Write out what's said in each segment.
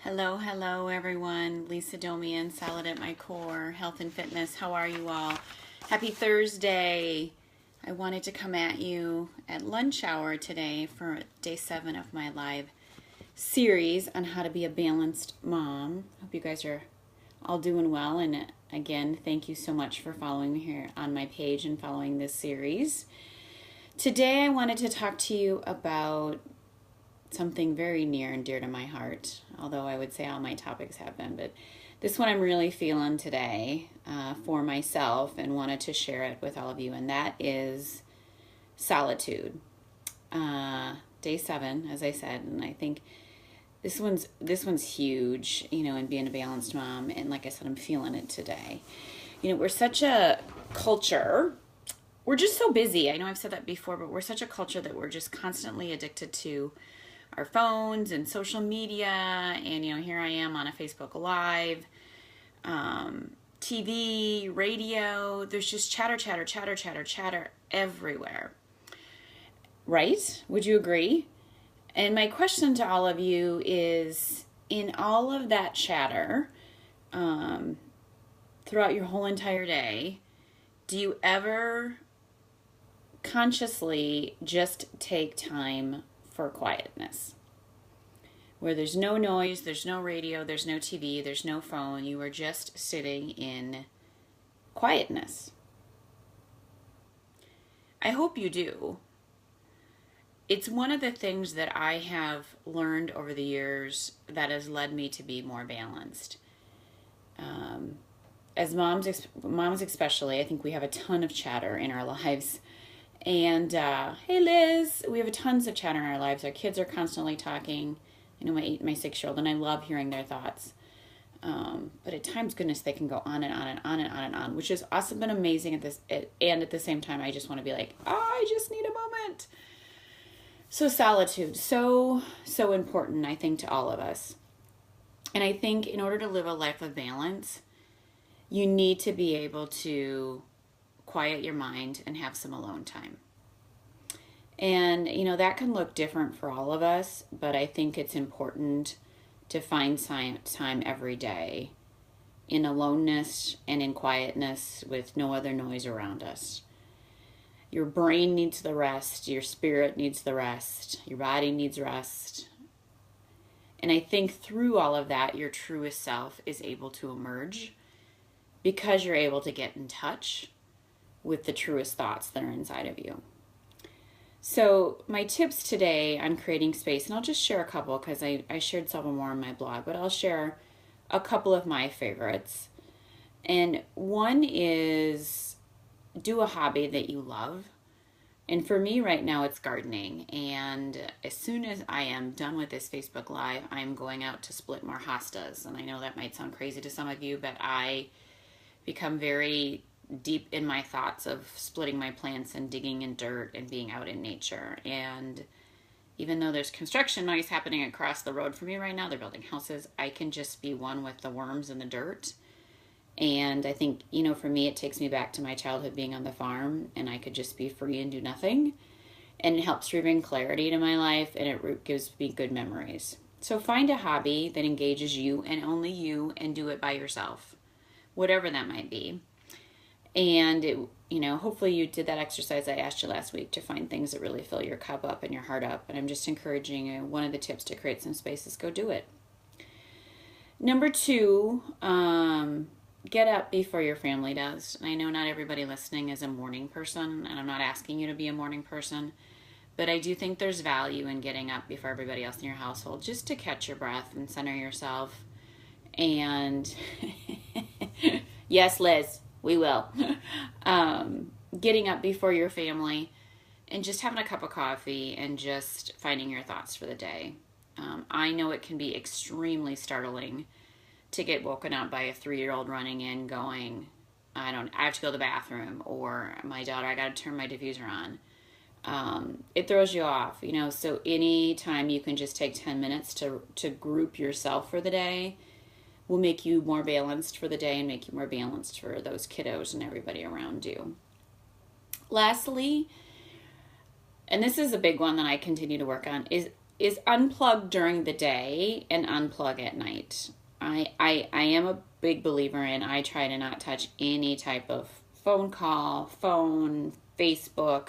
Hello, hello everyone. Lisa Domian, Solid at my core, health and fitness. How are you all? Happy Thursday. I wanted to come at you at lunch hour today for day 7 of my live series on how to be a balanced mom. Hope you guys are all doing well. And again, thank you so much for following me here on my page and following this series. Today I wanted to talk to you about something very near and dear to my heart, although I would say all my topics have been, but this one I'm really feeling today for myself and wanted to share it with all of you, and that is solitude. Day 7, as I said, and I think this one's huge, in being a balanced mom, and like I said, I'm feeling it today. We're such a culture. We're just so busy. I know I've said that before, but we're such a culture that we're just constantly addicted to our phones and social media, and here I am on a Facebook Live, TV, radio. There's just chatter everywhere. Right? Would you agree? And my question to all of you is, in all of that chatter, throughout your whole entire day, do you ever consciously just take time for quietness, where there's no noise, there's no radio, there's no TV, there's no phone, you are just sitting in quietness? I hope you do. It's one of the things that I have learned over the years that has led me to be more balanced. As moms especially, I think we have a ton of chatter in our lives. And, hey Liz, we have tons of chatter in our lives. Our kids are constantly talking. My 6-year-old, and I love hearing their thoughts. But at times, goodness, they can go on and on and on and on and on, which is awesome and amazing and at the same time, I just want to be like, I just need a moment. So solitude, so important, I think, to all of us. And I think in order to live a life of balance, you need to be able to quiet your mind and have some alone time. And, that can look different for all of us, but I think it's important to find time every day in aloneness and in quietness with no other noise around us. Your brain needs the rest, your spirit needs the rest, your body needs rest. And I think through all of that, your truest self is able to emerge because you're able to get in touch with the truest thoughts that are inside of you. So my tips today on creating space, and I'll just share a couple because I shared several more on my blog, but I'll share a couple of my favorites. And one is do a hobby that you love. And for me right now, it's gardening. And as soon as I am done with this Facebook Live, I'm going out to split more hostas. And I know that might sound crazy to some of you, but I become very deep in my thoughts of splitting my plants and digging in dirt and being out in nature. And even though there's construction noise happening across the road from me right now, they're building houses, I can just be one with the worms and the dirt. And I think, for me, it takes me back to my childhood being on the farm, and I could just be free and do nothing. And it helps bring clarity to my life, and it gives me good memories. So find a hobby that engages you and only you, and do it by yourself, whatever that might be. And, hopefully you did that exercise I asked you last week to find things that really fill your cup up and your heart up. And I'm just encouraging you, one of the tips to create some space is go do it. Number 2, get up before your family does. And I know not everybody listening is a morning person, and I'm not asking you to be a morning person, but I do think there's value in getting up before everybody else in your household just to catch your breath and center yourself. And yes, Liz, we will. Getting up before your family and just having a cup of coffee and just finding your thoughts for the day. I know it can be extremely startling to get woken up by a 3-year-old running in going, I have to go to the bathroom, or my daughter, I got to turn my diffuser on. It throws you off, so anytime you can just take 10 minutes to group yourself for the day will make you more balanced for the day and make you more balanced for those kiddos and everybody around you. Lastly, and this is a big one that I continue to work on, is is unplug during the day and unplug at night. I am a big believer in, I try to not touch any type of phone call, phone, Facebook,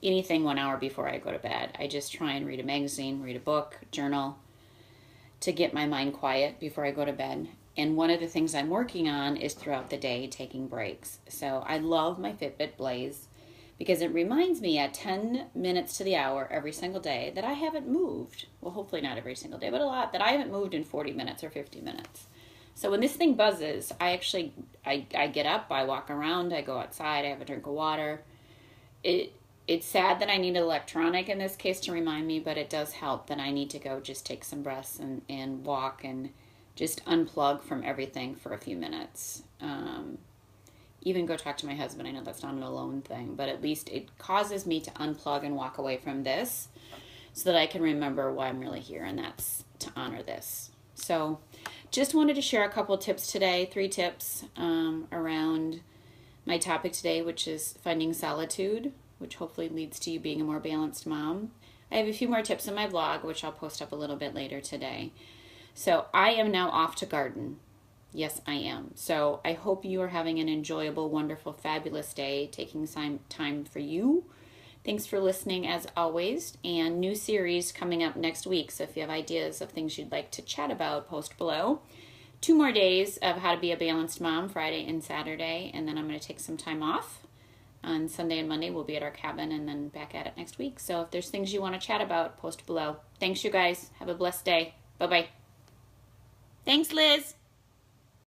anything 1 hour before I go to bed. I just try and read a magazine, read a book, journal, to get my mind quiet before I go to bed. And one of the things I'm working on is throughout the day taking breaks. So I love my Fitbit Blaze because it reminds me at 10 minutes to the hour every single day that I haven't moved. Well, hopefully not every single day, but a lot, that I haven't moved in 40 minutes or 50 minutes. So when this thing buzzes, I get up, I walk around, I go outside, I have a drink of water. It's sad that I need an electronic in this case to remind me, but it does help that I need to go just take some breaths and walk and just unplug from everything for a few minutes. Even go talk to my husband. I know that's not an alone thing, but at least it causes me to unplug and walk away from this so that I can remember why I'm really here, and that's to honor this. So just wanted to share a couple tips today, 3 tips around my topic today, which is finding solitude, which hopefully leads to you being a more balanced mom. I have a few more tips in my blog, which I'll post up a little bit later today. So I am now off to garden. Yes, I am. So I hope you are having an enjoyable, wonderful, fabulous day, taking some time for you. Thanks for listening as always, and new series coming up next week. So if you have ideas of things you'd like to chat about, post below. 2 more days of how to be a balanced mom, Friday and Saturday, and then I'm going to take some time off. On Sunday and Monday, we'll be at our cabin and then back at it next week. So if there's things you want to chat about, post below. Thanks, you guys. Have a blessed day. Bye-bye. Thanks, Liz.